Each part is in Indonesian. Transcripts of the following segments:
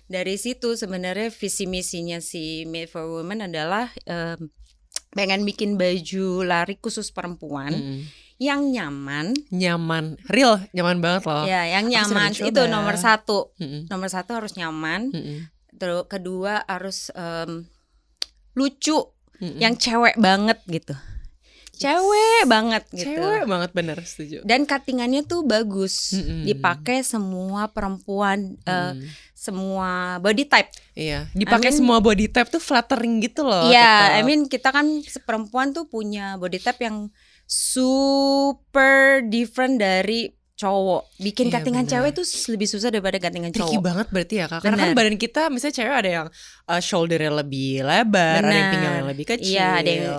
dari situ sebenarnya visi misinya si Made for Women adalah pengen bikin baju lari khusus perempuan yang nyaman, real, nyaman banget loh. Ya, yang nyaman itu nomor satu. Nomor satu harus nyaman. Terus kedua harus lucu, yang cewek banget gitu. Cewek banget gitu. Cewek banget, bener, setuju. Dan cuttingannya tuh bagus, dipakai semua perempuan, semua body type. Iya, dipakai semua body type tuh flattering gitu loh. Iya, kita kan perempuan tuh punya body type yang super different dari cowok. Bikin cuttingan cewek tuh lebih susah daripada cuttingan cowok. Tricky banget berarti ya Kak. Karena kan badan kita misalnya cewek ada yang shouldernya lebih lebar, ada yang pinggangnya lebih kecil. Iya, ada yang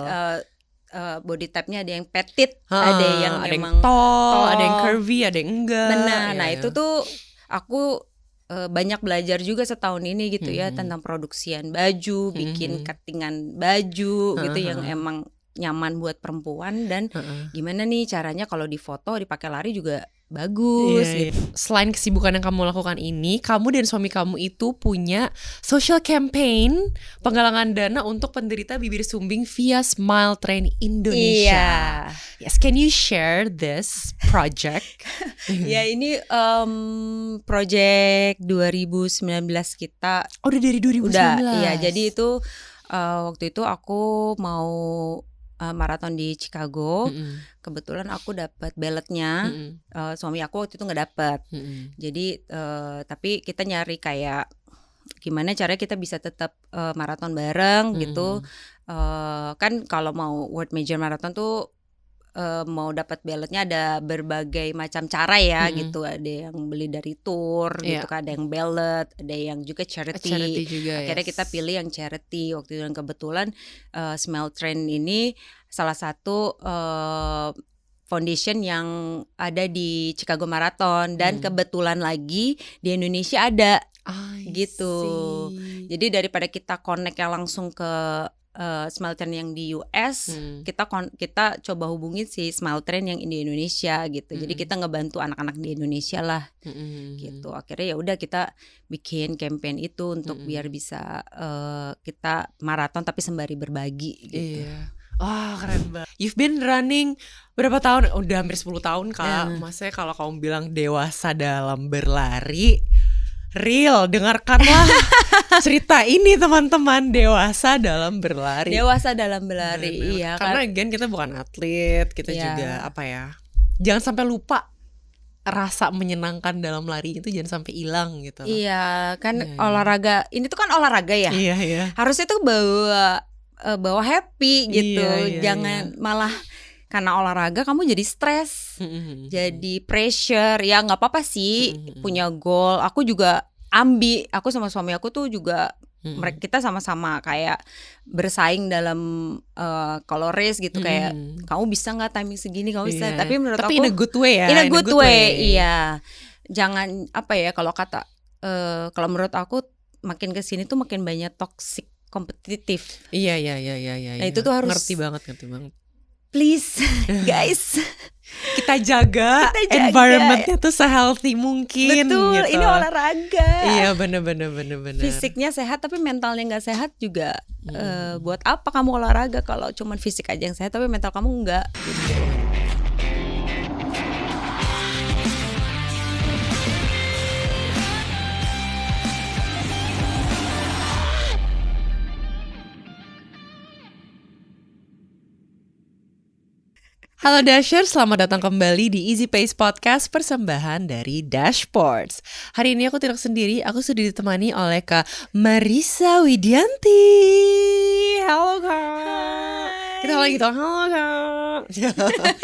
body type-nya ada yang petit, ada yang emang tall, ada yang curvy, ada yang enggak. Benar. Nah, itu tuh aku banyak belajar juga setahun ini gitu ya tentang produksian baju, bikin cuttingan baju gitu yang emang nyaman buat perempuan dan gimana nih caranya kalau difoto dipakai lari juga bagus gitu. Selain kesibukan yang kamu lakukan ini, kamu dan suami kamu itu punya social campaign penggalangan dana untuk penderita bibir sumbing via Smile Train Indonesia. Yes, can you share this project? Ya, ini project 2019 kita. Oh, udah dari 2019. Iya, jadi itu waktu itu aku mau maraton di Chicago. Kebetulan aku dapat balletnya. Suami aku waktu itu nggak dapat. Jadi tapi kita nyari kayak gimana caranya kita bisa tetap maraton bareng gitu. Kan kalau mau World Major Marathon tuh mau dapat balletnya ada berbagai macam cara ya gitu. Ada yang beli dari tour gitu kan, ada yang ballet, ada yang juga charity juga, akhirnya kita pilih yang charity waktu itu. Dan kebetulan Smile Train ini salah satu foundation yang ada di Chicago Marathon dan kebetulan lagi di Indonesia ada gitu. Jadi daripada kita connect yang langsung ke Smile Train yang di US, kita coba hubungin si Smile Train yang di Indonesia gitu. Jadi kita ngebantu anak-anak di Indonesia lah gitu. Akhirnya ya udah kita bikin campaign itu untuk biar bisa kita maraton tapi sembari berbagi gitu. Wah, keren banget. You've been running berapa tahun? Udah hampir 10 tahun Kak. Maksudnya kalau kamu bilang dewasa dalam berlari, real, dengarkanlah cerita ini teman-teman. Dewasa dalam berlari. Dewasa dalam berlari, iya. Karena again kita bukan atlet, kita juga apa ya, jangan sampai lupa rasa menyenangkan dalam lari itu, jangan sampai hilang gitu. Iya, kan olahraga, ini tuh kan olahraga ya. Iya. Harusnya tuh bawa happy gitu. Jangan malah karena olahraga kamu jadi stres, jadi pressure. Ya nggak apa-apa sih punya goal. Aku juga aku sama suami aku tuh juga kita sama-sama kayak bersaing dalam kalau race gitu, kayak kamu bisa nggak timing segini, kamu bisa. Tapi menurut aku in a good way ya. In a good way. Iya. Jangan apa ya, kalau kalau menurut aku makin kesini tuh makin banyak toxic kompetitif. Iya. Nah itu tuh harus ngerti banget. Please guys, kita jaga environmentnya tuh se-healthy mungkin. Betul, gitu. Ini olahraga. Iya bener. Fisiknya sehat tapi mentalnya nggak sehat juga. Buat apa kamu olahraga kalau cuman fisik aja yang sehat tapi mental kamu nggak? Halo Dashers, selamat datang kembali di Easy Pace Podcast, persembahan dari Dashboards. Hari ini aku tidak sendiri, aku sudah ditemani oleh Kak Marissa Widianti. Halo Kak. Kita lagi gitu, halo Kak.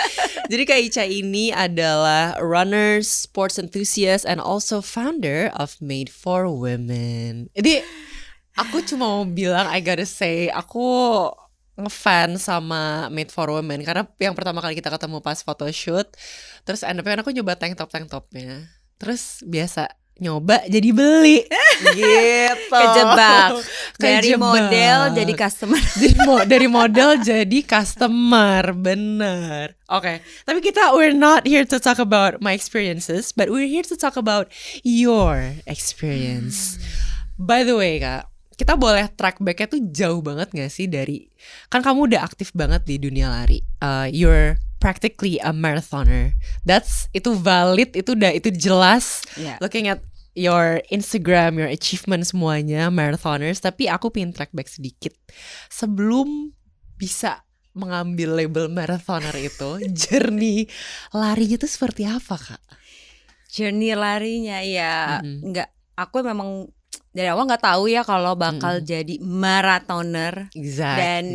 Jadi Kak Ica ini adalah runner, sports enthusiast, and also founder of Made for Women. Jadi aku cuma mau bilang, I gotta say, aku ngefans sama Made for Women karena yang pertama kali kita ketemu pas photoshoot, terus end up-nya aku nyoba tank topnya, terus biasa nyoba jadi beli gitu. Kejebak. Dari model jadi customer. Dari model jadi customer, bener. Oke, tapi we're not here to talk about my experiences, but we're here to talk about your experience. By the way Kak, kita boleh track back-nya tuh jauh banget gak sih dari, kan kamu udah aktif banget di dunia lari, you're practically a marathoner. Itu valid, itu jelas. Looking at your Instagram, your achievement semuanya marathoners. Tapi aku pengen track back sedikit sebelum bisa mengambil label marathoner itu. Journey larinya tuh seperti apa Kak? Journey larinya ya nggak, aku memang dari awal nggak tahu ya kalau bakal jadi marathoner. Dan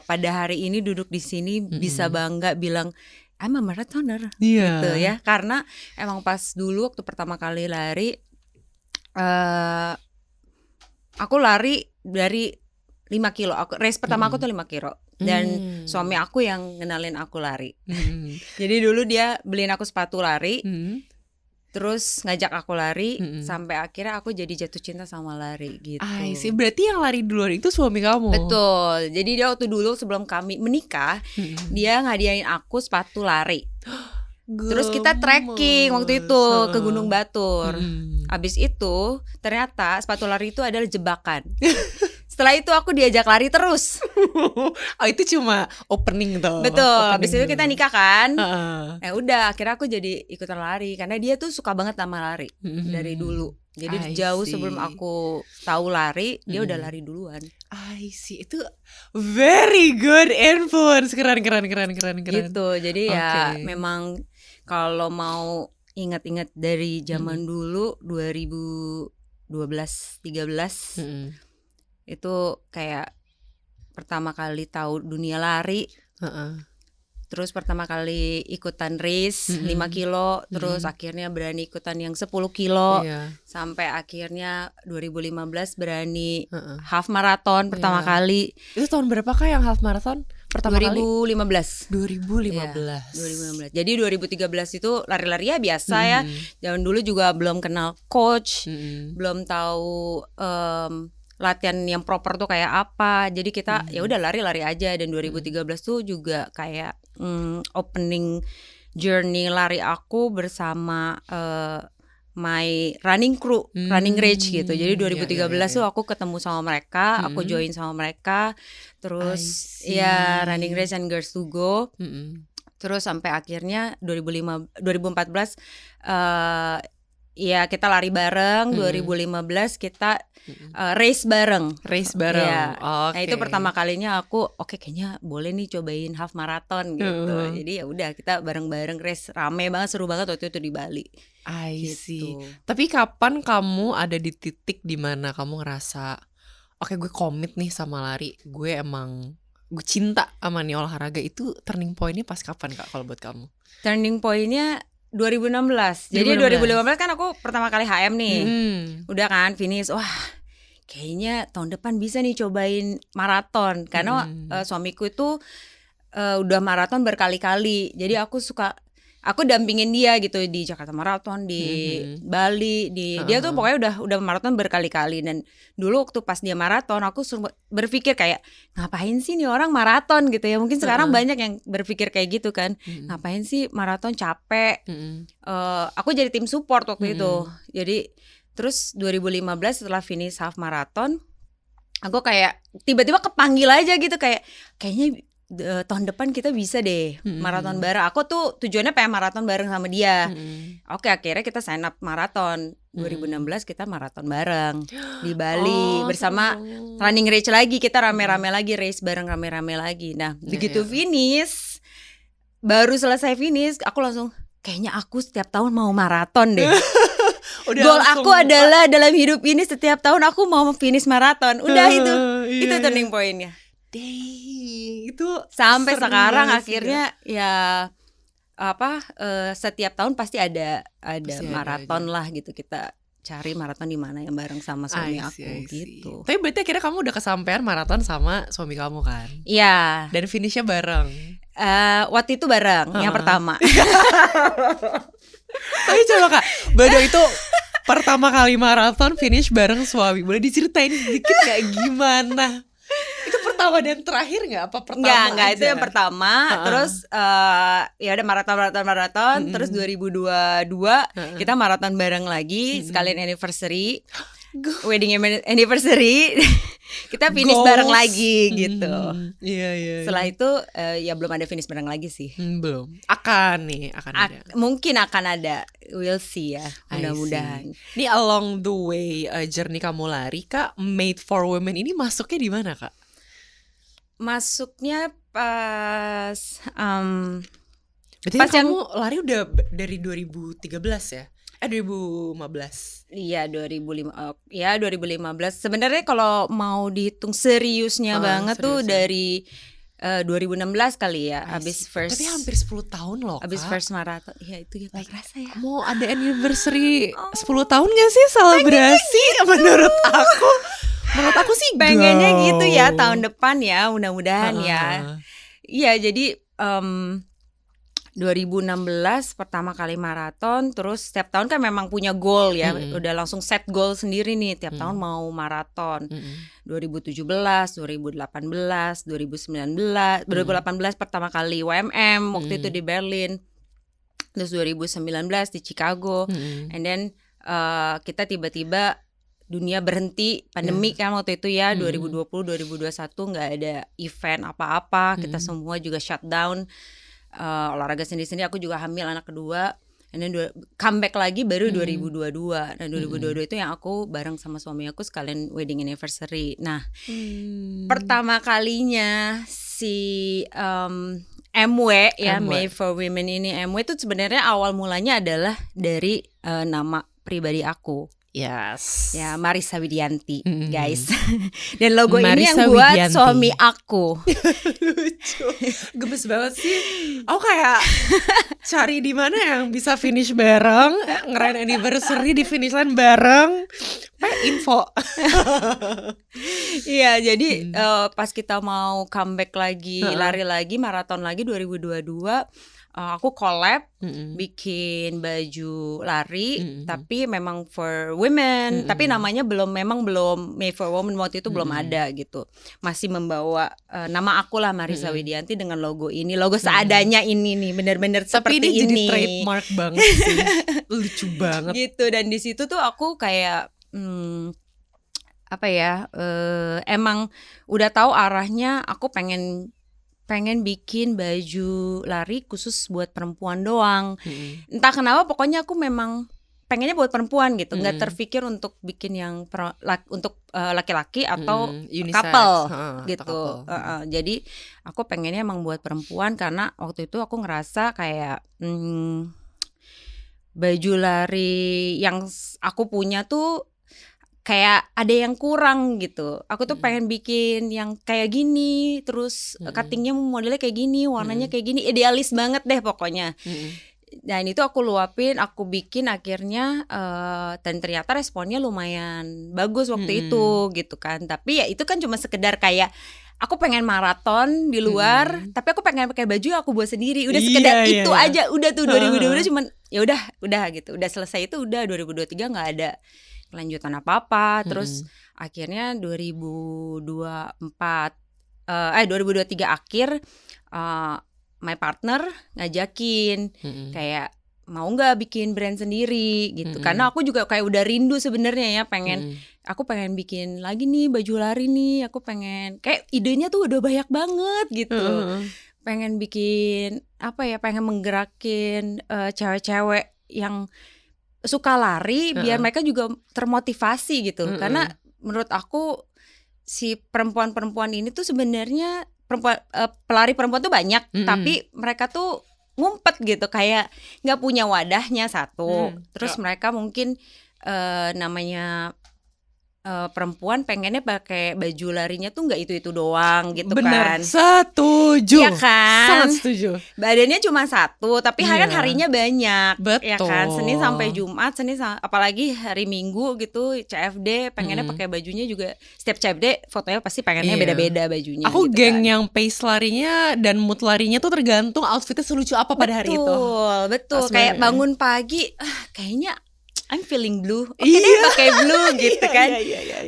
pada hari ini duduk di sini bisa bangga bilang I'm a marathoner gitu ya. Karena emang pas dulu waktu pertama kali lari, aku lari dari 5 kilo. Race pertama aku tuh 5 kilo. Dan suami aku yang ngenalin aku lari. Jadi dulu dia beliin aku sepatu lari, terus ngajak aku lari, sampai akhirnya aku jadi jatuh cinta sama lari gitu. Sih, berarti yang lari duluan itu suami kamu? Betul. Jadi dia waktu dulu sebelum kami menikah, dia ngadiain aku sepatu lari. Terus kita trekking waktu itu ke Gunung Batur. Abis itu ternyata sepatu lari itu adalah jebakan. Setelah itu aku diajak lari terus. Itu cuma opening tuh. Betul. Abis itu kita nikah kan. Udah akhirnya aku jadi ikutan lari. Karena dia tuh suka banget sama lari dari dulu. Jadi jauh sebelum aku tahu lari, dia udah lari duluan. I see. Itu very good influence. Keren. Gitu. Jadi ya memang kalau mau ingat-ingat dari zaman dulu 2012-13 itu kayak pertama kali tahu dunia lari. Terus pertama kali ikutan race 5 kilo, terus akhirnya berani ikutan yang 10 kilo, sampai akhirnya 2015 berani half marathon pertama kali. Itu tahun berapa Kak yang half marathon pertama 2015. kali? 2015. Jadi 2013 itu lari-lari ya biasa ya. Zaman dulu juga belum kenal coach, belum tahu latihan yang proper tuh kayak apa. Jadi kita ya udah lari-lari aja. Dan 2013 tuh juga kayak opening journey lari aku bersama my running crew, running rage gitu. Jadi 2013 tuh aku ketemu sama mereka, aku join sama mereka. Terus ya running rage and girls to go. Terus sampai akhirnya 2014 ya kita lari bareng. 2015 kita race bareng. Ya. Nah itu pertama kalinya aku kayaknya boleh nih cobain half marathon gitu. Jadi ya udah kita bareng-bareng race, rame banget, seru banget waktu itu di Bali. I see. Tapi kapan kamu ada di titik dimana kamu ngerasa gue komit nih sama lari, gue cinta sama nih olahraga? Itu turning point-nya pas kapan Kak kalau buat kamu? Turning point-nya 2016. Jadi 2015 kan aku pertama kali HM nih. Udah kan finish. Wah, kayaknya tahun depan bisa nih cobain maraton. Karena suamiku itu udah maraton berkali-kali. Jadi aku dampingin dia gitu di Jakarta Marathon, di Bali, dia tuh pokoknya udah maraton berkali-kali. Dan dulu waktu pas dia maraton, aku berpikir kayak ngapain sih nih orang maraton gitu ya. Mungkin sekarang banyak yang berpikir kayak gitu kan. Ngapain sih maraton, capek. Aku jadi tim support waktu itu. Jadi terus 2015 setelah finish half marathon, aku kayak tiba-tiba kepanggil aja gitu, kayaknya tahun depan kita bisa deh maraton bareng. Aku tuh tujuannya pengen maraton bareng sama dia. Akhirnya kita sign up maraton. 2016 kita maraton bareng di Bali bersama running race lagi. Kita rame-rame lagi race bareng, rame-rame lagi. Nah begitu finish, baru selesai finish, aku langsung kayaknya aku setiap tahun mau maraton deh. Goal aku adalah dalam hidup ini setiap tahun aku mau finish maraton. Udah itu turning point-nya. Itu sampai sekarang akhirnya ya setiap tahun pasti ada maraton lah gitu. Kita cari maraton di mana yang bareng sama suami aku gitu. Tapi berarti akhirnya kamu udah kesampean maraton sama suami kamu kan? Iya. Dan finishnya bareng. Waktu itu bareng yang pertama. Tapi coba Kak, baru itu pertama kali maraton finish bareng suami. Boleh diceritain sedikit gak gimana? Itu pertama dan terakhir nggak? Apa pertama? Nggak itu yang pertama. Terus ya ada maraton. Terus 2022 kita maraton bareng lagi sekalian anniversary. wedding anniversary kita finish bareng lagi gitu. Iya. Setelah itu ya belum ada finish bareng lagi sih. Belum. Akan ada. Mungkin akan ada. We'll see ya. Mudah-mudahan. Ini along the way journey kamu lari, Kak, Made for Women ini masuknya di mana, Kak? Masuknya pas berarti pas kamu lari udah dari 2013 ya? 2015. Iya 2015. Sebenarnya kalau mau dihitung seriusnya banget tuh dari 2016 kali ya. Abis first. Tapi hampir 10 tahun loh, Kak. Abis first marathon. Ya itu ya kerasa ya. Mau ada anniversary 10 tahun gak sih selebrasi? Menurut aku sih pengennya gitu ya tahun depan ya, mudah-mudahan ya. Iya, jadi 2016 pertama kali maraton, terus setiap tahun kan memang punya goal ya. Udah langsung set goal sendiri nih, tiap tahun mau maraton. 2017, 2018, 2019, 2018 pertama kali WMM waktu itu di Berlin. Terus 2019 di Chicago. And then kita tiba-tiba dunia berhenti, pandemi kan waktu itu ya, 2020, 2021 nggak ada event apa-apa, kita semua juga shutdown, olahraga sendiri-sendiri, aku juga hamil anak kedua, and then comeback lagi baru 2022, nah 2022 itu yang aku bareng sama suami aku sekalian wedding anniversary. Nah, pertama kalinya si MW ya, Made for Women ini, MW itu sebenarnya awal mulanya adalah dari nama pribadi aku. Yes. Ya, Marissa Widianti, guys. Dan logo Marissa ini yang buat Widianti. suami aku. Lucu. Gemes banget sih. Aku kayak cari di mana yang bisa finish bareng, ngerayain anniversary di finish line bareng. Info. Iya, jadi pas kita mau comeback lagi, lari lagi, maraton lagi 2022, aku collab bikin baju lari, tapi memang for women, tapi namanya belum Made for Women waktu itu belum ada gitu. Masih membawa nama aku lah, Marissa Widianti, dengan logo ini, logo seadanya ini nih, benar-benar seperti ini. Tapi ini jadi trademark banget sih. Lucu banget. Gitu, dan di situ tuh aku kayak emang udah tahu arahnya, aku pengen bikin baju lari khusus buat perempuan doang. Entah kenapa, pokoknya aku memang pengennya buat perempuan gitu, nggak terpikir untuk bikin yang untuk laki-laki atau couple gitu. Jadi aku pengennya emang buat perempuan, karena waktu itu aku ngerasa kayak baju lari yang aku punya tuh kayak ada yang kurang gitu. Aku tuh pengen bikin yang kayak gini, terus cuttingnya modelnya kayak gini, warnanya kayak gini, idealis banget deh pokoknya. Dan itu aku luapin, aku bikin akhirnya, dan ternyata responnya lumayan bagus waktu itu gitu kan. Tapi ya itu kan cuma sekedar kayak aku pengen maraton di luar, tapi aku pengen pakai baju yang aku buat sendiri. Udah sekedar itu aja, udah tuh 2022 cuman ya udah gitu. Udah selesai itu, udah 2023 nggak ada kelanjutan apa-apa. Terus akhirnya 2023 akhir, my partner ngajakin kayak mau nggak bikin brand sendiri gitu. Karena aku juga kayak udah rindu sebenarnya ya, aku pengen bikin lagi nih baju lari nih. Aku pengen, kayak idenya tuh udah banyak banget gitu. Pengen bikin pengen menggerakin cewek-cewek yang suka lari, biar mereka juga termotivasi gitu. Karena menurut aku si perempuan-perempuan ini tuh sebenarnya pelari perempuan tuh banyak, tapi mereka tuh ngumpet gitu, kayak nggak punya wadahnya satu. Terus mereka mungkin namanya perempuan pengennya pakai baju larinya tuh nggak itu doang gitu. Bener, kan. Setuju. Iya kan. Sangat setuju. Badannya cuma satu, tapi kan harinya banyak. Betul. Ya kan, Senin sampai Jumat, apalagi hari Minggu gitu, CFD pengennya pakai bajunya juga. Setiap CFD fotonya pasti pengennya beda-beda bajunya. Aku gitu geng kan. yang pace larinya dan mood larinya tuh tergantung outfitnya selucu apa pada hari itu. Betul. Kayak bangun pagi, kayaknya I'm feeling blue. Oke deh pakai blue gitu kan.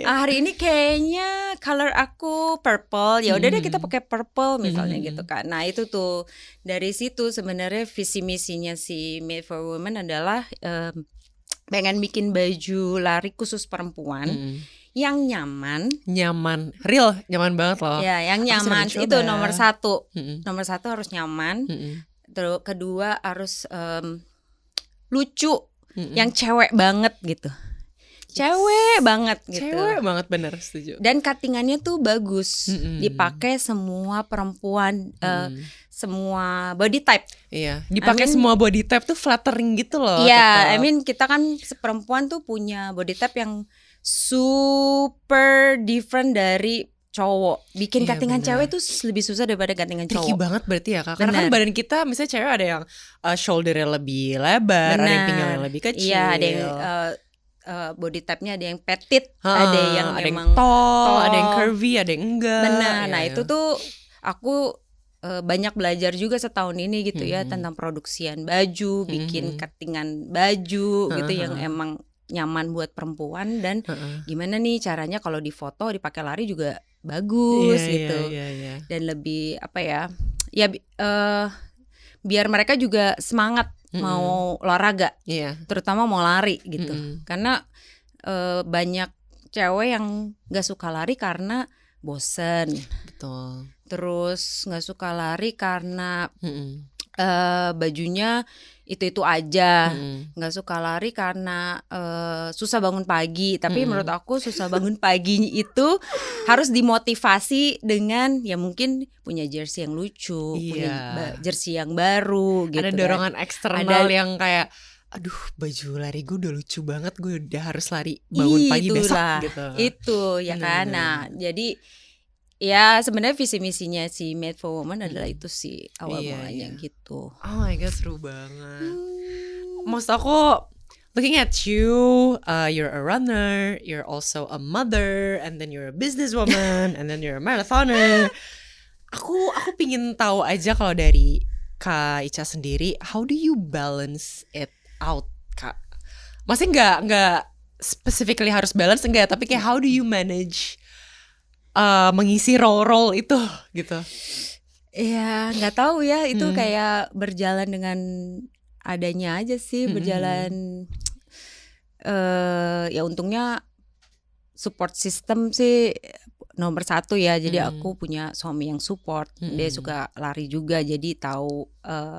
Hari ini kayaknya color aku purple. Ya udah deh kita pakai purple misalnya gitu kan. Nah, itu tuh dari situ sebenarnya visi misinya si Made for Women adalah pengen bikin baju lari khusus perempuan yang nyaman, real nyaman banget loh. Ya, yang nyaman itu nomor satu. Nomor satu harus nyaman. Terus kedua harus lucu, yang cewek banget gitu. Cewek banget gitu. Cewek banget, bener, setuju. Dan cuttingannya tuh bagus, dipakai semua perempuan, semua body type. Iya, dipakai semua body type tuh flattering gitu loh. Iya, kita kan perempuan tuh punya body type yang super different dari cowok. Bikin cuttingan cewek tuh lebih susah daripada cuttingan cowok. Tricky banget berarti ya Kak. Karena kan badan kita misalnya cewek ada yang shouldernya lebih lebar, ada yang pinggangnya lebih kecil. Iya, ada yang body type-nya ada yang petit, ada yang ada emang tall, ada yang curvy, ada yang enggak. Benar. Nah, itu tuh aku banyak belajar juga setahun ini gitu ya tentang produksian baju, bikin cuttingan baju gitu yang emang nyaman buat perempuan dan gimana nih caranya kalau difoto dipakai lari juga bagus gitu. Dan lebih apa ya? Ya biar mereka juga semangat mau olahraga, terutama mau lari gitu. Karena banyak cewek yang gak suka lari karena bosen. Betul. Terus gak suka lari karena bajunya itu aja. Gak suka lari karena susah bangun pagi. Tapi menurut aku susah bangun pagi itu harus dimotivasi dengan ya mungkin punya jersey yang lucu, punya jersey yang baru gitu. Ada dorongan eksternal yang kayak aduh baju lari gue udah lucu banget, gue udah harus lari bangun pagi besok gitu. Itu ya kan. Nah jadi ya sebenarnya visi misinya si Made for Women adalah itu sih awal mulanya gitu. Oh my god, seru banget. Maksud aku looking at you, you're a runner, you're also a mother, and then you're a businesswoman, and then you're a marathoner. Aku pingin tahu aja kalau dari Kak Ica sendiri, how do you balance it out, Kak? Maksudnya nggak specifically harus balance, enggak, tapi kayak how do you manage mengisi role itu gitu? Ya nggak tahu ya, itu kayak berjalan dengan adanya aja sih, berjalan. Ya untungnya support system sih nomor satu ya. Jadi aku punya suami yang support, dia suka lari juga, jadi tahu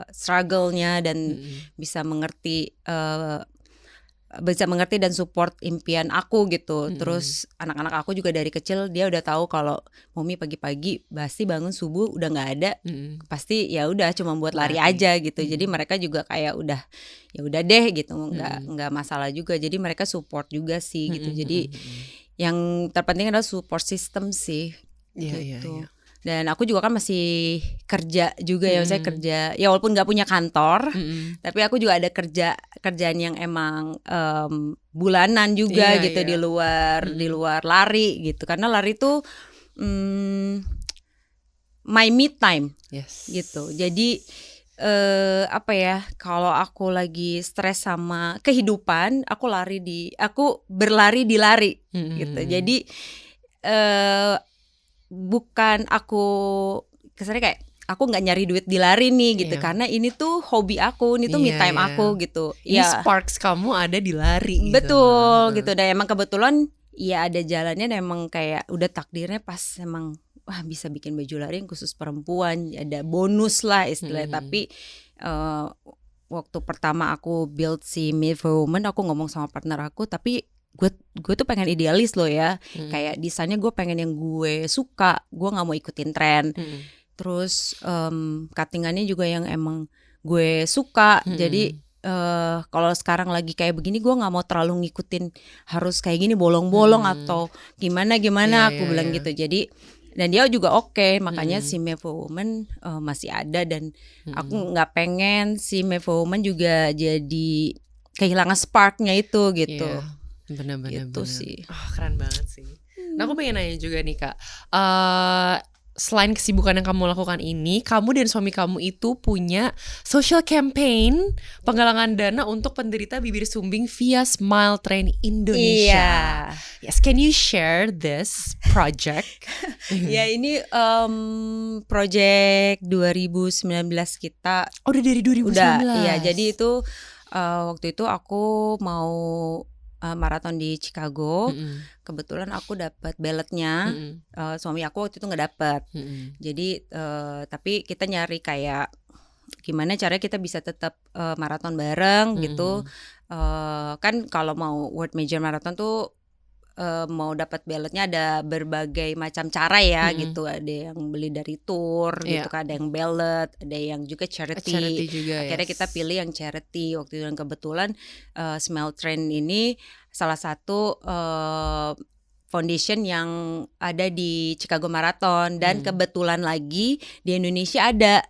struggle-nya dan bisa mengerti dan support impian aku gitu. Terus anak-anak aku juga dari kecil dia udah tahu kalau Mami pagi-pagi pasti bangun subuh udah nggak ada, pasti ya udah cuma buat lari aja gitu. Jadi mereka juga kayak ya udah deh gitu, nggak masalah juga. Jadi mereka support juga sih gitu. Jadi yang terpenting adalah support system sih gitu. Dan aku juga kan masih kerja juga ya, saya kerja ya walaupun nggak punya kantor, tapi aku juga ada kerjaan yang emang bulanan juga gitu di luar lari gitu. Karena lari tuh my me time gitu. Jadi apa ya, kalau aku lagi stres sama kehidupan, aku berlari di lari gitu. Jadi bukan aku kesannya kayak aku nggak nyari duit di lari nih gitu, karena ini tuh hobi aku, ini tuh me time aku gitu. Ini sparks kamu ada di lari. Betul gitu. Dan emang kebetulan ya ada jalannya, dan emang kayak udah takdirnya pas emang wah bisa bikin baju lari yang khusus perempuan, ada bonus lah istilahnya. Tapi waktu pertama aku build si Made for Women, aku ngomong sama partner aku, tapi gue tuh pengen idealis loh ya, kayak desainnya gue pengen yang gue suka, gue nggak mau ikutin tren. Terus cuttingannya juga yang emang gue suka. Jadi kalau sekarang lagi kayak begini, gue nggak mau terlalu ngikutin harus kayak gini bolong-bolong atau gimana aku bilang gitu. Jadi dan dia juga oke, makanya si Made for Women masih ada, dan aku nggak pengen si Made for Women juga jadi kehilangan sparknya itu gitu. Bener-bener gitu sih. Keren banget sih. Nah aku pengen nanya juga nih Kak, selain kesibukan yang kamu lakukan ini, kamu dan suami kamu itu punya social campaign penggalangan dana untuk penderita bibir sumbing via Smile Train Indonesia. Yes, can you share this project? Ya ini project 2019 kita. Oh udah dari 2019. Udah, iya. Jadi itu Waktu itu aku mau maraton di Chicago. Kebetulan aku dapat balletnya. Suami aku waktu itu nggak dapat. Jadi tapi kita nyari kayak gimana caranya kita bisa tetap maraton bareng gitu. Kan kalau mau World Major Marathon tuh mau dapat balletnya ada berbagai macam cara ya gitu. Ada yang beli dari tour gitu kan, ada yang ballet, ada yang juga charity juga, akhirnya kita pilih yang charity waktu itu. Dan kebetulan Smile Train ini salah satu foundation yang ada di Chicago Marathon. Dan kebetulan lagi di Indonesia ada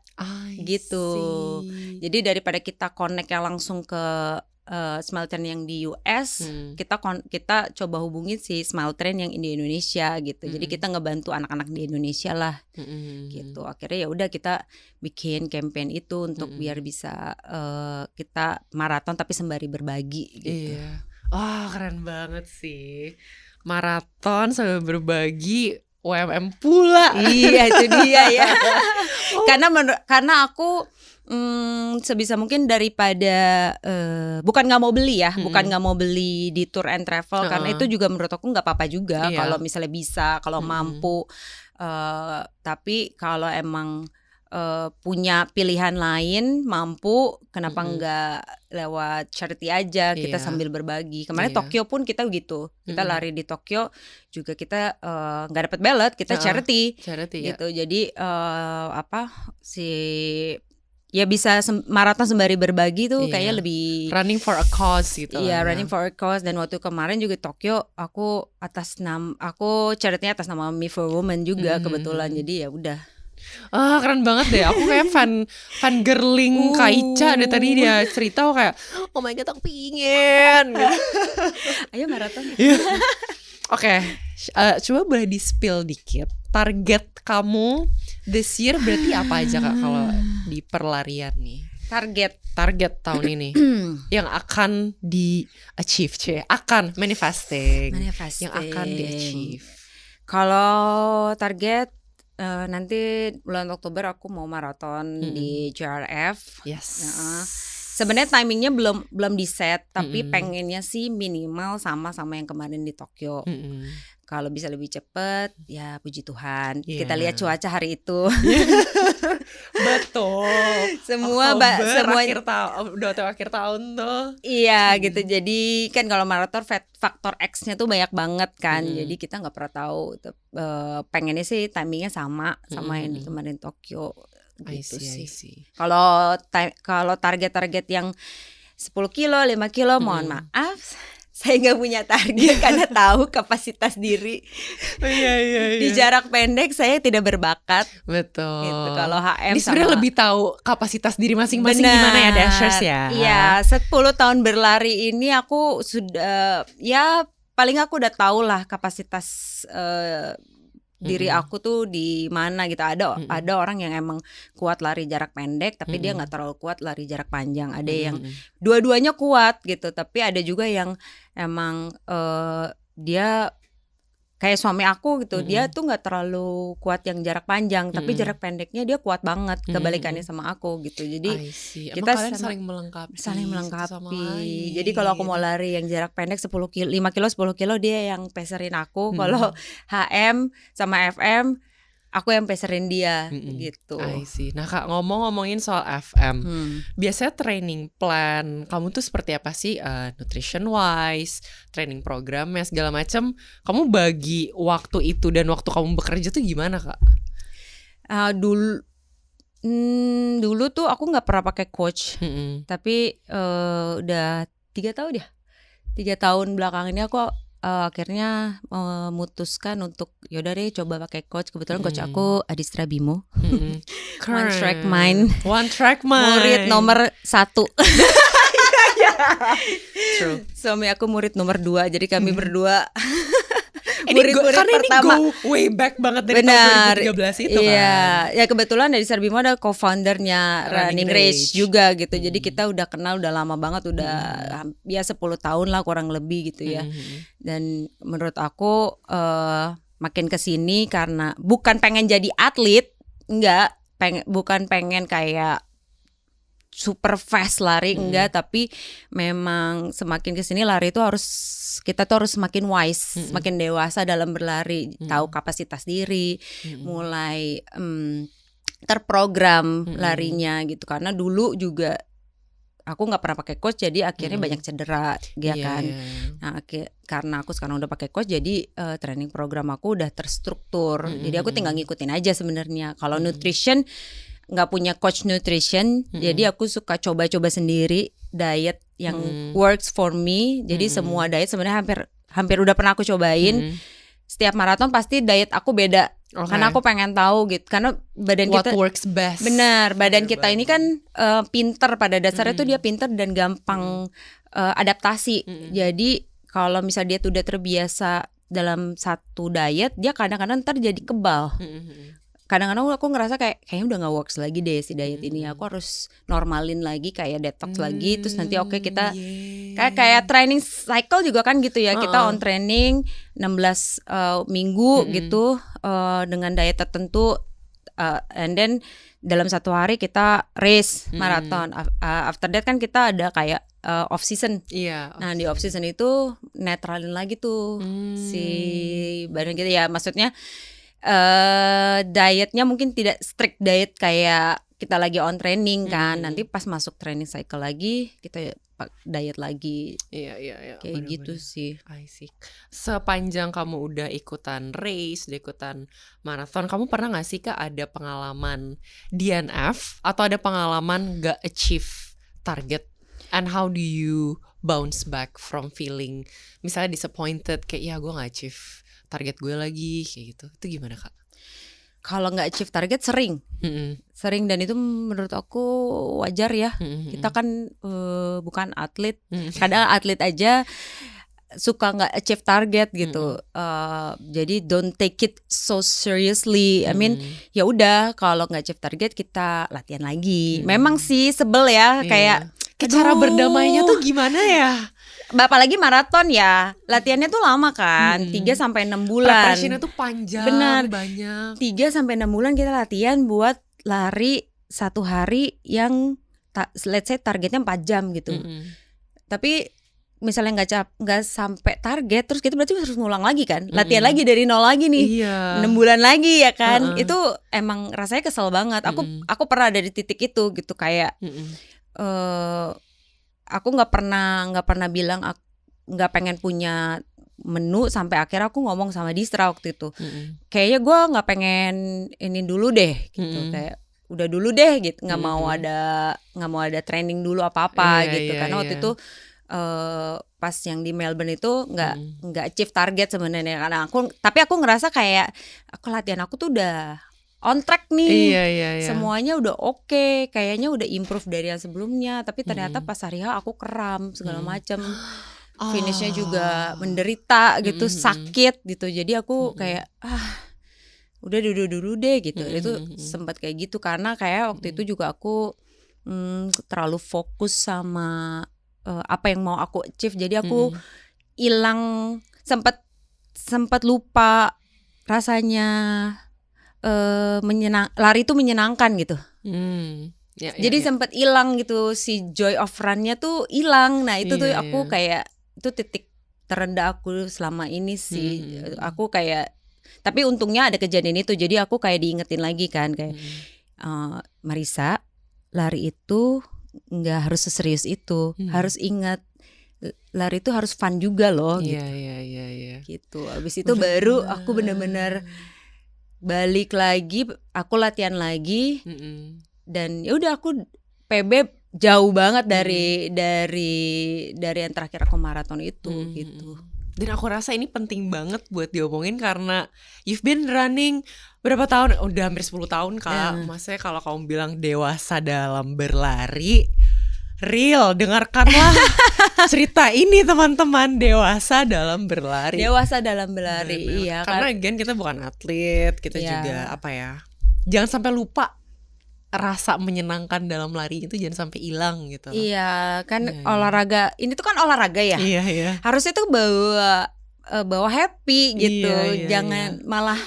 gitu. Jadi daripada kita connect yang langsung ke Smile Train yang di US, kita coba hubungin si Smile Train yang di Indonesia gitu. Jadi kita ngebantu anak-anak di Indonesia lah gitu. Akhirnya ya udah kita bikin campaign itu untuk biar bisa kita maraton tapi sembari berbagi gitu. Iya. Keren banget sih. Maraton sambil berbagi, UMM pula. Iya itu dia ya. Karena aku sebisa mungkin daripada bukan nggak mau beli ya, bukan nggak mau beli di tour and travel, karena itu juga menurut aku nggak apa-apa juga kalau misalnya bisa, kalau mampu. Tapi kalau emang punya pilihan lain, mampu, kenapa nggak lewat charity aja, kita sambil berbagi. Kemarin Tokyo pun kita gitu, kita lari di Tokyo juga kita nggak dapat ballet, kita charity gitu. Jadi ya bisa maraton sembari berbagi tuh kayaknya lebih running for a cause gitu. Iya, running for a cause. Dan waktu kemarin juga Tokyo aku charity-nya atas nama Me for Women juga kebetulan. Jadi ya udah. Keren banget deh. Aku kayak fan girling Kak Ica deh, tadi dia cerita aku kayak oh my god aku pingin gitu. Ayo maraton. Oke, coba boleh di spill dikit target kamu this year berarti apa aja Kak kalau di perlarian nih? Target tahun ini yang akan di achieve, akan manifesting yang akan di achieve. Kalau target nanti bulan Oktober aku mau maraton di JRF. Sebenarnya timingnya belum di set, tapi pengennya sih minimal sama yang kemarin di Tokyo. Kalau bisa lebih cepet, ya puji Tuhan. Kita lihat cuaca hari itu. Betul. Semua udah akhir tahun tuh. Iya gitu. Jadi kan kalau maraton faktor X-nya tuh banyak banget kan. Jadi kita nggak pernah tahu. Pengennya sih timingnya sama yang di kemarin Tokyo. Gitu sih. Kalau target-target yang 10 kilo, 5 kilo, mohon maaf, saya nggak punya target karena tahu kapasitas diri. Di jarak pendek saya tidak berbakat. Betul. Gitu. Kalau HM ini sebenarnya lebih tahu kapasitas diri masing-masing gimana ya Dashers ya. Iya, 10 tahun berlari ini aku sudah paling aku udah tahu lah kapasitas diri aku tuh di mana gitu. Ada orang yang emang kuat lari jarak pendek tapi dia nggak terlalu kuat lari jarak panjang. Ada yang dua-duanya kuat gitu, tapi ada juga yang emang dia kayak suami aku gitu. Dia tuh nggak terlalu kuat yang jarak panjang, tapi jarak pendeknya dia kuat banget. Kebalikannya sama aku gitu. Jadi kita saling melengkapi. Jadi kalau aku mau lari yang jarak pendek 10 kilo, 5 kilo, 10 kilo dia yang peserin aku. Kalau HM sama FM aku yang peserin dia gitu. Nah Kak, ngomongin soal FM, biasanya training plan kamu tuh seperti apa sih? Nutrition wise, training programnya segala macam. Kamu bagi waktu itu dan waktu kamu bekerja tuh gimana Kak? Dulu tuh aku nggak pernah pakai coach, tapi udah 3 tahun ya. 3 tahun belakang ini aku akhirnya memutuskan untuk yaudah deh coba pakai coach. Kebetulan coach aku Adistra Bimo. One Track Mind. Murid nomor 1. True. Suami aku murid nomor 2. Jadi kami berdua murid-murid pertama. Ini go way back banget dari tahun 2013 itu kan. Ya kebetulan Adistra Bimo ada co-foundernya Running Rage juga gitu. Jadi kita udah kenal udah lama banget, udah ya 10 tahun lah kurang lebih gitu ya. Dan menurut aku makin kesini karena bukan pengen jadi atlet, bukan pengen kayak super fast lari enggak, tapi memang semakin kesini lari itu kita tuh harus semakin wise, semakin dewasa dalam berlari, tahu kapasitas diri, mulai terprogram larinya gitu. Karena dulu juga aku nggak pernah pakai coach, jadi akhirnya banyak cedera, kan. Nah, karena aku sekarang udah pakai coach, jadi training program aku udah terstruktur. Jadi aku tinggal ngikutin aja sebenarnya. Kalau nutrition nggak punya coach nutrition, jadi aku suka coba-coba sendiri diet yang works for me. Jadi semua diet sebenarnya hampir udah pernah aku cobain. Setiap maraton pasti diet aku beda. Karena aku pengen tahu gitu. Karena badan What kita works best. Benar, badan kita ini kan pinter pada dasarnya tuh dia pinter dan gampang adaptasi. Jadi kalau misalnya dia tuh udah terbiasa dalam satu diet, dia kadang-kadang ntar jadi kebal. Kadang-kadang aku ngerasa kayaknya udah gak works lagi deh si diet ini. Aku harus normalin lagi, kayak detox lagi. Terus nanti kita kayak training cycle juga kan gitu ya. Kita on training 16 minggu gitu dengan diet tertentu. And then dalam satu hari kita race maraton. After that kan kita ada kayak off season. Nah di off season itu netralin lagi tuh si badan kita. Ya maksudnya dietnya mungkin tidak strict diet kayak kita lagi on training kan. Nanti pas masuk training cycle lagi kita diet lagi. Iya. Kayak gitu sih. I see. Sepanjang kamu udah ikutan race, udah ikutan marathon, kamu pernah gak sih Kak ada pengalaman DNF atau ada pengalaman gak achieve target? And how do you bounce back from feeling misalnya disappointed, kayak ya gue gak achieve target gue lagi, kayak gitu. Itu gimana Kak? Kalau nggak achieve target sering, dan itu menurut aku wajar ya. Kita kan bukan atlet, kadang atlet aja suka nggak achieve target gitu. Jadi don't take it so seriously. I mean ya udah, kalau nggak achieve target kita latihan lagi. Memang sih sebel ya, kayak cara berdamainya tuh gimana ya? Apalagi maraton ya, latihannya tuh lama kan, 3-6 bulan. Preparationnya tuh panjang, bener, banyak. 3-6 bulan kita latihan buat lari satu hari yang let's say targetnya 4 jam gitu. Tapi misalnya nggak sampai target, terus kita berarti harus ngulang lagi kan, latihan lagi dari nol lagi nih, 6 bulan lagi ya kan. Itu emang rasanya kesel banget. Aku pernah ada di titik itu gitu, kayak aku nggak pernah bilang nggak pengen punya menu, sampai akhirnya aku ngomong sama Distra waktu itu, kayaknya gue nggak pengen ini dulu deh gitu, kayak udah dulu deh gitu, nggak mau ada training dulu apa gitu, karena waktu itu pas yang di Melbourne itu nggak achieve target sebenarnya, karena tapi aku ngerasa kayak latihan aku tuh udah on track nih, semuanya udah oke, kayaknya udah improve dari yang sebelumnya, tapi ternyata pas hari H aku kram segala macam, finishnya juga menderita gitu, sakit gitu, jadi aku kayak udah dulu deh gitu. Itu sempat kayak gitu karena kayak waktu itu juga aku terlalu fokus sama apa yang mau aku achieve, jadi aku hilang, sempat lupa rasanya lari itu menyenangkan gitu. Jadi sempat hilang gitu, si joy of run-nya tuh hilang. Nah itu tuh aku kayak, itu titik terendah aku selama ini sih. Aku kayak, tapi untungnya ada kejadian itu, jadi aku kayak diingetin lagi kan, kayak Marissa, lari itu nggak harus seserius itu, harus ingat lari itu harus fun juga loh. Gitu. Gitu. Abis itu baru aku benar-benar balik lagi, aku latihan lagi, dan ya udah aku PB jauh banget dari yang terakhir aku maraton itu gitu. Dan aku rasa ini penting banget buat diomongin karena you've been running berapa tahun? Udah hampir 10 tahun Kak. Maksudnya kalau kamu bilang dewasa dalam berlari, real, dengarkanlah cerita ini teman-teman, dewasa dalam berlari. Iya. Karena again kita bukan atlet, kita juga apa ya, jangan sampai lupa rasa menyenangkan dalam lari itu, jangan sampai hilang gitu. Iya kan, olahraga ini tuh kan olahraga ya. Harusnya tuh bawa happy gitu, jangan malah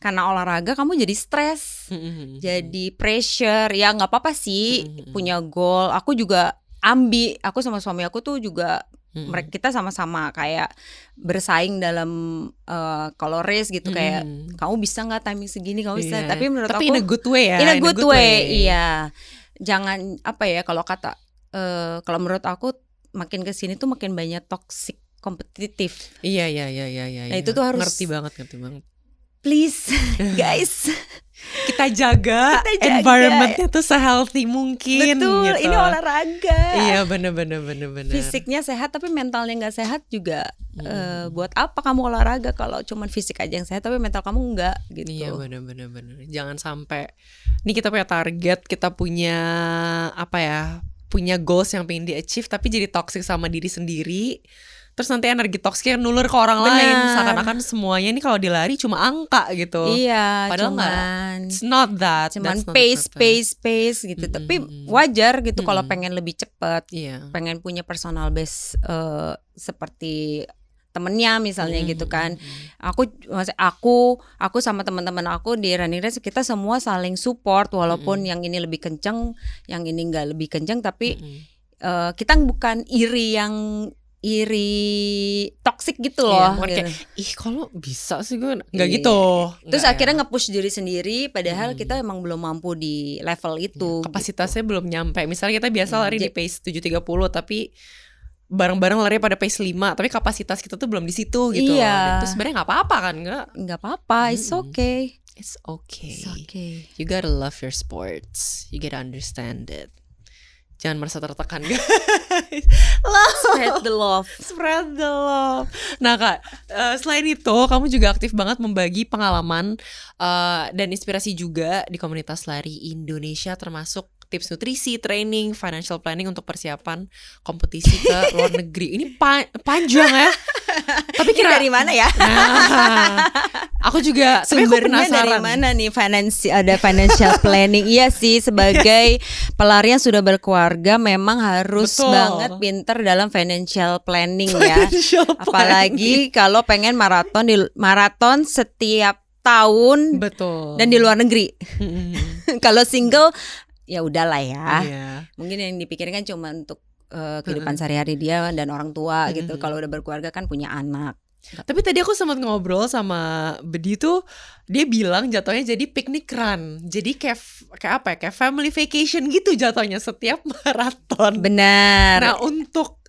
karena olahraga kamu jadi stres, jadi pressure. Ya nggak apa-apa sih punya goal. Aku juga aku sama suami aku tuh juga kita sama-sama kayak bersaing dalam kalau race gitu, kayak kamu bisa nggak timing segini, kamu bisa. Tapi menurut aku in a good way ya. In a good way. Iya. Jangan apa ya, kalau kalau menurut aku makin kesini tuh makin banyak toxic kompetitif. Iya. Nah itu tuh harus ngerti banget. Please guys, kita jaga environmentnya tuh se-healthy mungkin. Betul, gitu. Ini olahraga. Iya bener. Fisiknya sehat tapi mentalnya nggak sehat juga. Buat apa kamu olahraga kalau cuman fisik aja yang sehat tapi mental kamu nggak gitu. Iya bener. Jangan sampai ini kita punya target, kita punya punya goals yang pengen di-achieve tapi jadi toxic sama diri sendiri. Terus nanti energi toksiknya nulur ke orang lain, seakan-akan semuanya ini kalau dilari cuma angka gitu. Iya, padahal it's not that. Cuman pace gitu. Tapi wajar gitu kalau pengen lebih cepat, pengen punya personal best seperti temennya misalnya gitu kan. Aku sama teman-teman aku di running race, kita semua saling support walaupun yang ini lebih kenceng, yang ini nggak lebih kenceng, tapi kita bukan iri toxic gitu loh. Kayak kalau bisa sih gue nggak gitu. Terus akhirnya nge-push diri sendiri padahal kita emang belum mampu di level itu. Kapasitasnya belum nyampe. Misalnya kita biasa lari di pace 7.30 tapi bareng-bareng lari pada pace 5 tapi kapasitas kita tuh belum di situ gitu. Terus sebenarnya nggak apa-apa kan? Nggak apa-apa. It's okay. It's okay. You gotta love your sports. You gotta understand it. Jangan merasa tertekan guys. Spread the love. Nah Kak, selain itu kamu juga aktif banget membagi pengalaman dan inspirasi juga di komunitas lari Indonesia, termasuk tips nutrisi, training, financial planning untuk persiapan kompetisi ke luar negeri. Ini panjang ya. Tapi kira dari mana ya? Nah, aku juga sumbernya dari mana nih ada financial planning? Iya sih, sebagai pelari yang sudah berkeluarga memang harus banget pinter dalam financial planning ya. Apalagi kalau pengen maraton setiap tahun. Betul. Dan di luar negeri. Kalau single ya udahlah ya. Mungkin yang dipikirkan cuma untuk kehidupan sehari-hari dia dan orang tua gitu. Kalau udah berkeluarga kan punya anak. Tapi tadi aku sempat ngobrol sama Bedi tuh, dia bilang jatuhnya jadi picnic run. Jadi kayak family vacation gitu jatuhnya setiap maraton. Benar. Nah untuk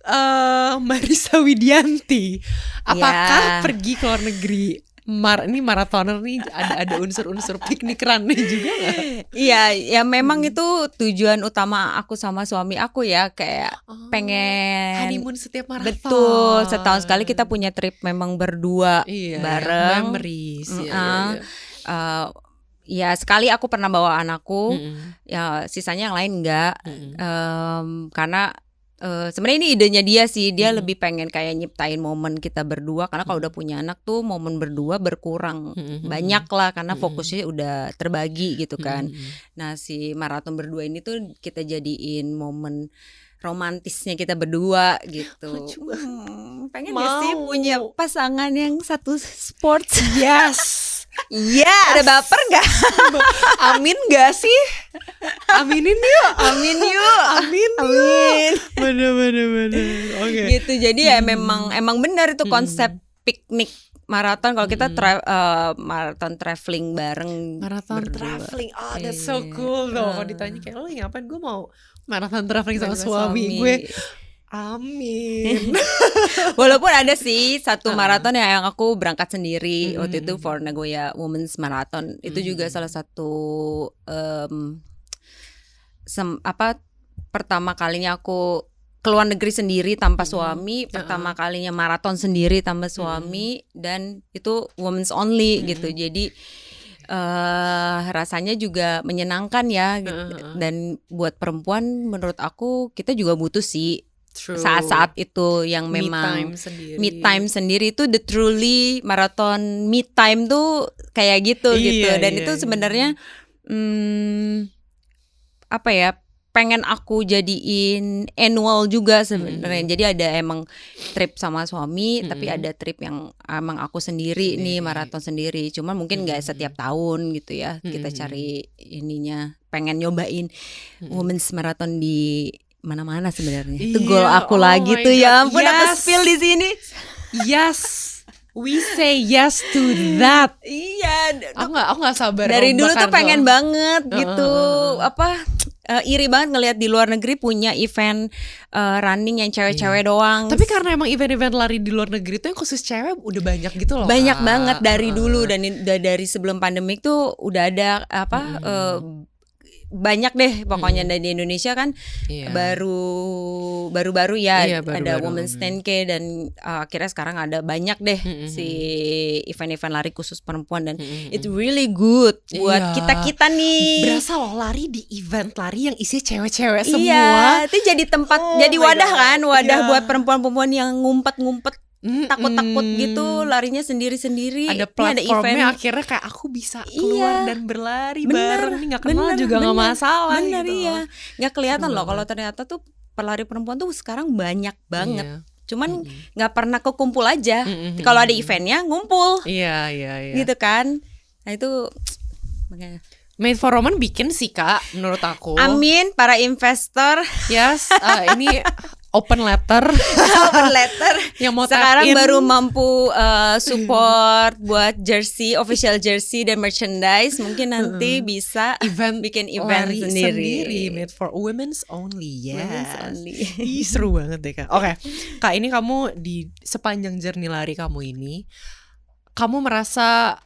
Marissa Widianti, apakah pergi ke luar negeri? Ini maratoner nih ada unsur-unsur piknik run nih juga gak? Iya, ya memang itu tujuan utama aku sama suami aku ya, kayak pengen honeymoon setiap maraton. Betul, setahun sekali kita punya trip memang berdua bareng. Memories. Ya sekali aku pernah bawa anakku, ya sisanya yang lain enggak, karena sebenarnya ini idenya dia sih, dia lebih pengen kayak nyiptain momen kita berdua, karena kalau udah punya anak tuh momen berdua berkurang banyak lah karena fokusnya udah terbagi gitu kan. Nah si maraton berdua ini tuh kita jadiin momen romantisnya kita berdua gitu. Pengen gak sih punya pasangan yang satu sports? Yes. Ada baper gak? Amin gak sih? Aminin yuk. Amin. Bener. Oke. Gitu, jadi ya emang benar itu konsep piknik maraton. Kalau kita maraton traveling bareng. Maraton traveling, that's so cool loh. Kalau ditanya kayak lo ngapain, gue mau maraton traveling sama suami gue. Amin. Walaupun ada sih satu maraton yang aku berangkat sendiri waktu itu, for Nagoya Women's Marathon. Itu juga salah satu pertama kalinya aku keluar negeri sendiri tanpa suami, pertama kalinya maraton sendiri tanpa suami, dan itu women's only gitu. Jadi rasanya juga menyenangkan ya gitu. Dan buat perempuan menurut aku kita juga butuh sih saat-saat itu yang memang me time sendiri itu the truly marathon me time tuh kayak gitu gitu. Dan itu sebenarnya apa ya, pengen aku jadiin annual juga sebenarnya. Jadi ada emang trip sama suami, tapi ada trip yang emang aku sendiri nih, maraton sendiri. Cuman mungkin nggak setiap tahun gitu ya. Kita cari ininya, pengen nyobain women's marathon di mana-mana sebenarnya. Itu goal aku lagi tuh. Ya ampun, aku spill di sini. Yes. We say yes to that. Iya, aku nggak sabar. Dari dulu tuh pengen banget gitu. Iri banget ngelihat di luar negeri punya event running yang cewek-cewek doang. Tapi karena emang event-event lari di luar negeri tuh yang khusus cewek udah banyak gitu loh. Banyak banget dari dulu, dan dari sebelum pandemik tuh udah ada banyak deh pokoknya. Dan di Indonesia kan baru-baru ya ada Women's 10K, dan akhirnya sekarang ada banyak deh si event-event lari khusus perempuan, dan it's really good buat kita nih. Berasa loh lari di event lari yang isi cewek-cewek semua. Iya, itu jadi tempat, jadi wadah kan, buat perempuan-perempuan yang ngumpet-ngumpet takut-takut gitu, larinya sendiri-sendiri. Ada platformnya, akhirnya kayak aku bisa keluar dan berlari bareng nih, nggak kenal juga nggak masalah. Bener gitu. Iya, nggak kelihatan loh kalau ternyata tuh pelari perempuan tuh sekarang banyak banget. Cuman nggak pernah kekumpul aja. Kalau ada eventnya ngumpul. Iya. Gitu kan. Nah itu makanya. Made for Women bikin sih Kak, menurut aku. Amin, para investor. Yes, ini open letter. Open letter. Yang mau sekarang baru mampu support buat jersey, official jersey dan merchandise. Mungkin nanti bisa bikin event sendiri. Made for Women's only. Yes. Women's only. Seru banget deh Kak. Oke, Kak, ini kamu di sepanjang journey lari kamu ini, kamu merasa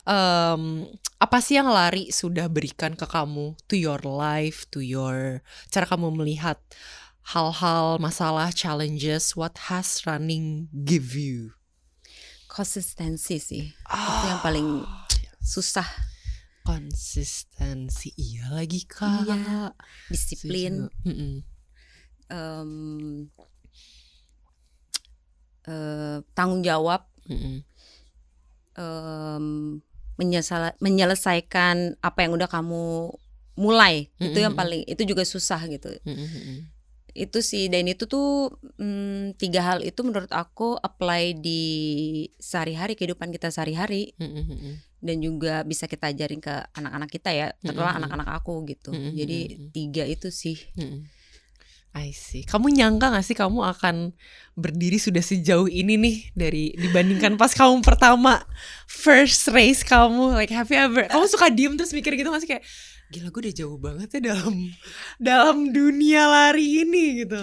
apa sih yang lari sudah berikan ke kamu, to your life, to your cara kamu melihat hal-hal, masalah, challenges? What has running give you? Konsistensi sih. Itu yang paling susah. Konsistensi, iya lagi Kak. Iya. Disiplin. Tanggung jawab. Menyelesaikan apa yang udah kamu mulai. Itu yang paling, itu juga susah gitu. Itu sih, dan itu tuh 3 hal itu menurut aku apply di sehari-hari, kehidupan kita sehari-hari. Dan juga bisa kita ajarin ke anak-anak kita ya, terutama anak-anak aku gitu. Jadi 3 itu sih. I see. Kamu nyangka gak sih kamu akan berdiri sudah sejauh ini nih dibandingkan pas kamu pertama first race kamu? Like have you ever, kamu suka diem terus mikir gitu gak sih kayak, gila gue udah jauh banget ya dalam dunia lari ini gitu.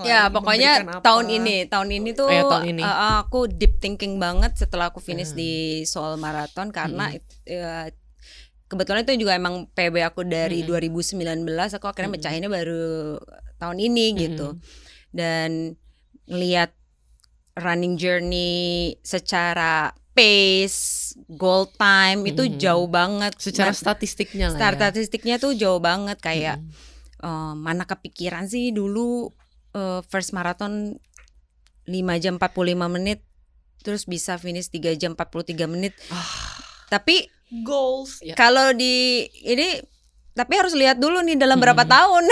Ya pokoknya tahun ini tuh aku deep thinking banget setelah aku finish di Seoul Marathon, karena kebetulan itu juga emang PB aku dari 2019, aku akhirnya mecahinnya baru tahun ini gitu. Dan ngelihat running journey secara pace, goal time itu jauh banget. Secara statistiknya lah ya. Statistiknya tuh jauh banget, kayak mana kepikiran sih dulu first marathon 5 jam 45 menit terus bisa finish 3 jam 43 menit. Tapi goals kalau di ini, tapi harus lihat dulu nih dalam berapa tahun.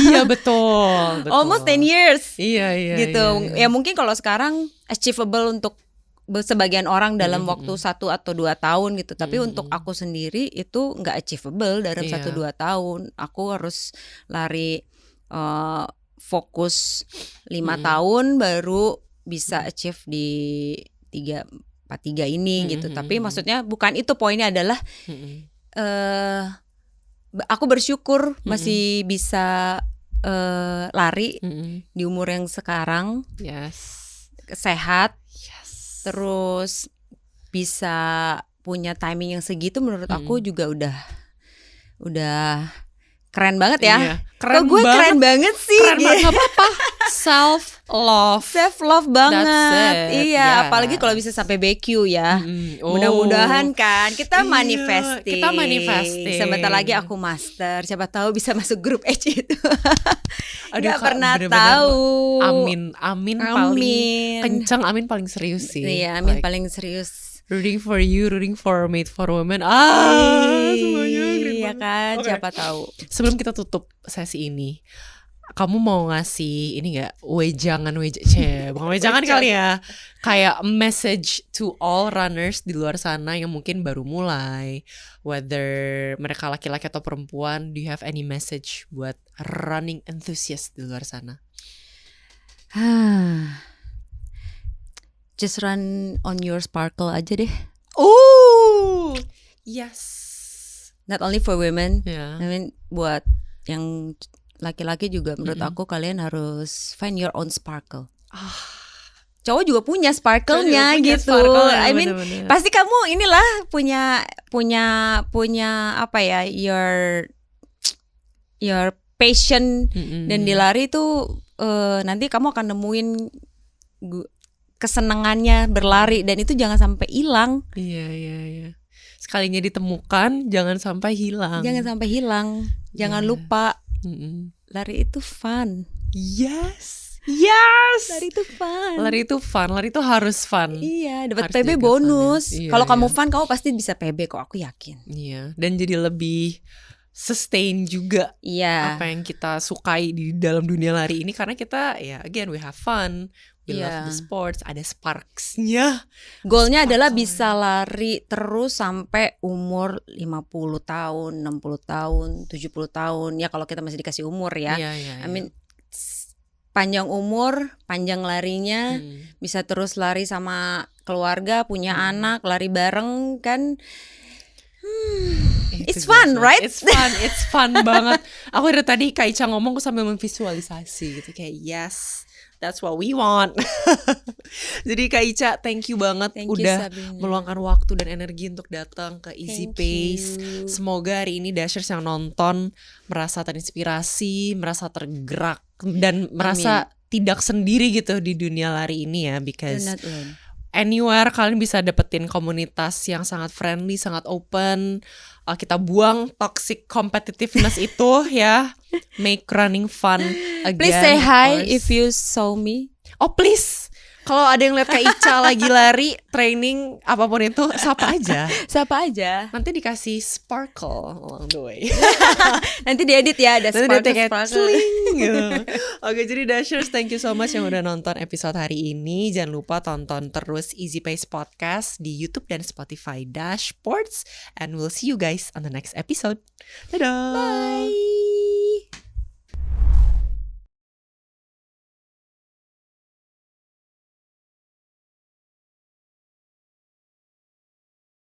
Iya betul. Almost 10 years. Iya gitu. Iya. Ya mungkin kalau sekarang achievable untuk sebagian orang dalam waktu 1 atau 2 tahun gitu. Tapi untuk aku sendiri itu nggak achievable dalam 1-2 tahun. Aku harus lari fokus 5 tahun baru bisa achieve di 3-4-3 ini gitu. Tapi maksudnya bukan itu, poinnya adalah aku bersyukur masih bisa lari di umur yang sekarang. Sehat. Terus bisa punya timing yang segitu, menurut aku juga udah keren banget ya. Keren gue banget. Keren banget sih. Keren banget, gak apa-apa. Self love banget. Iya, apalagi kalau bisa sampai BQ ya. Mudah-mudahan kan kita manifesting. Sebentar lagi aku master. Siapa tahu bisa masuk grup H itu. Gak pernah tahu. Amin paling kencang, amin paling serius sih. Iya, amin paling serius. Rooting for you, rooting for Made for Women. Semuanya keren banget. ya kan, Okay. siapa tahu. Sebelum kita tutup sesi ini, kamu mau ngasih ini nggak bukan wejangan kali ya, kayak message to all runners di luar sana yang mungkin baru mulai, whether mereka laki-laki atau perempuan, do you have any message buat running enthusiast di luar sana? Just run on your sparkle aja deh. Oh, yes. Not only for women, Yeah. I mean buat yang laki-laki juga menurut aku kalian harus find your own sparkle. Cowok juga punya sparkle-nya gitu. I mean bener-bener. pasti kamu inilah punya apa ya, your passion dan di lari itu nanti kamu akan nemuin kesenangannya berlari dan itu jangan sampai hilang. Iya. Sekalinya ditemukan, jangan sampai hilang. Jangan lupa. Lari itu fun. Yes. Lari itu fun. Lari itu harus fun. Iya, dapat Harus PB jaga bonus. fun-nya. Iya, Kalau kamu iya. fun, kamu pasti bisa PB kok, aku yakin. Iya, dan jadi lebih sustain juga Iya. apa yang kita sukai di dalam dunia lari ini, karena kita ya again we have fun, we love the sports, ada sparks-nya. Goalnya adalah bisa lari terus sampai umur 50 tahun, 60 tahun, 70 tahun. Ya kalau kita masih dikasih umur ya. Iya. I mean panjang umur, panjang larinya, bisa terus lari sama keluarga, punya anak, lari bareng kan. It's fun, right? It's fun banget. Aku dari tadi Kak Ica ngomong, aku sambil memvisualisasi gitu, kayak yes, that's what we want. Jadi Kak Ica, thank you banget udah meluangkan waktu dan energi untuk datang ke Easy Pace. Semoga hari ini Dashers yang nonton merasa terinspirasi, merasa tergerak dan merasa tidak sendiri gitu di dunia lari ini ya, because anywhere kalian bisa dapetin komunitas yang sangat friendly, sangat open. Kita buang toxic competitiveness itu ya. Make running fun again. Please say hi if you saw me. Oh please. Kalau ada yang lihat Kak Ica lagi lari, training, apapun itu, sapa aja. Nanti dikasih sparkle along the way. Nanti diedit ya, ada sparkle. Gitu. Oke, jadi Dashers, thank you so much yang udah nonton episode hari ini. Jangan lupa tonton terus Easy Pace Podcast di YouTube dan Spotify Dashports. And we'll see you guys on the next episode. Dadah. Bye.